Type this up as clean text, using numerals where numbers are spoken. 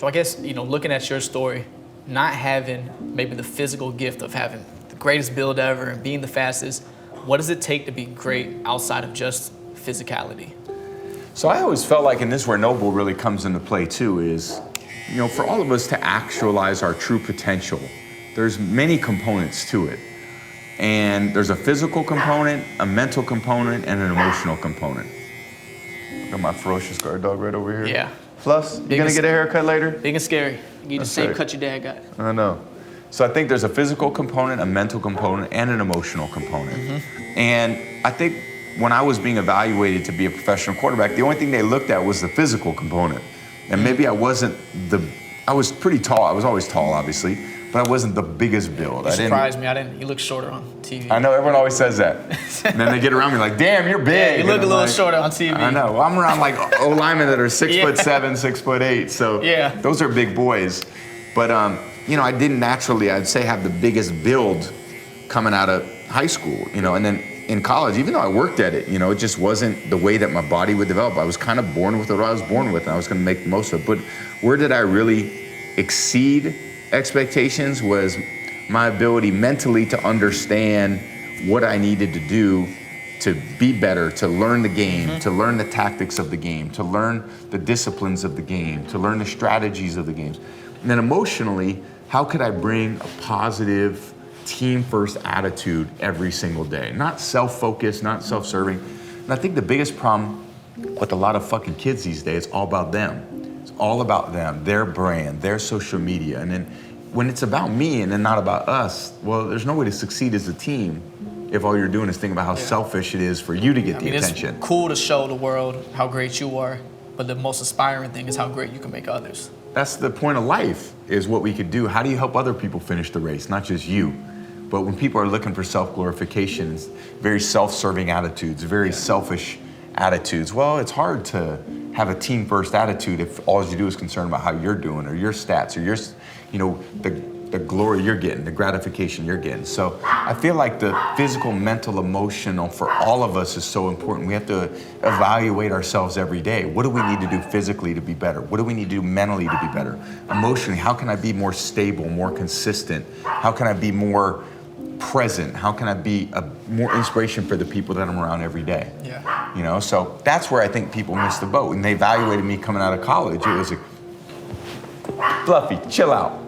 So I guess, looking at your story, not having maybe the physical gift of having the greatest build ever and being the fastest, what does it take to be great outside of just physicality? So I always felt like, and this is where Noble really comes into play too, is, for all of us to actualize our true potential, there's many components to it. And there's a physical component, a mental component, and an emotional component. Got my ferocious guard dog right over here. Yeah. Plus, you gonna get a haircut later? Big and scary. You get the same cut your dad got. I know. So I think there's a physical component, a mental component, and an emotional component. Mm-hmm. And I think when I was being evaluated to be a professional quarterback, the only thing they looked at was the physical component. And maybe I was pretty tall. I was always tall, obviously, but I wasn't the biggest build. You surprised me. You look shorter on TV. I know, everyone always says that. And then they get around me like, damn, you're big. Yeah, you look a little shorter on TV. I know. Well, I'm around like O-linemen that are 6'7", 6'8". So yeah, those are big boys. But, I didn't naturally, I'd say, have the biggest build coming out of high school, and then in college, even though I worked at it, it just wasn't the way that my body would develop. I was kind of born with what I was born with, and I was going to make the most of it. But where did I really exceed expectations was my ability mentally to understand what I needed to do to be better, to learn the game, to learn the tactics of the game, to learn the disciplines of the game, to learn the strategies of the games. And then emotionally, how could I bring a positive, team-first attitude every single day? Not self-focused, not self-serving. And I think the biggest problem with a lot of fucking kids these days, it's all about them. It's all about them, their brand, their social media. And then when it's about me and then not about us, well, there's no way to succeed as a team if all you're doing is thinking about how selfish it is for you to get the attention. It's cool to show the world how great you are, but the most inspiring thing is how great you can make others. That's the point of life, is what we could do. How do you help other people finish the race, not just you? But when people are looking for self-glorification, very self-serving attitudes, very selfish attitudes, well, it's hard to have a team-first attitude if all you do is concerned about how you're doing or your stats or your, the glory you're getting, the gratification you're getting. So I feel like the physical, mental, emotional for all of us is so important. We have to evaluate ourselves every day. What do we need to do physically to be better? What do we need to do mentally to be better? Emotionally, how can I be more stable, more consistent? How can I be more present? How can I be more inspiration for the people that I'm around every day? Yeah. So that's where I think people miss the boat. When they evaluated me coming out of college, it was Fluffy, chill out.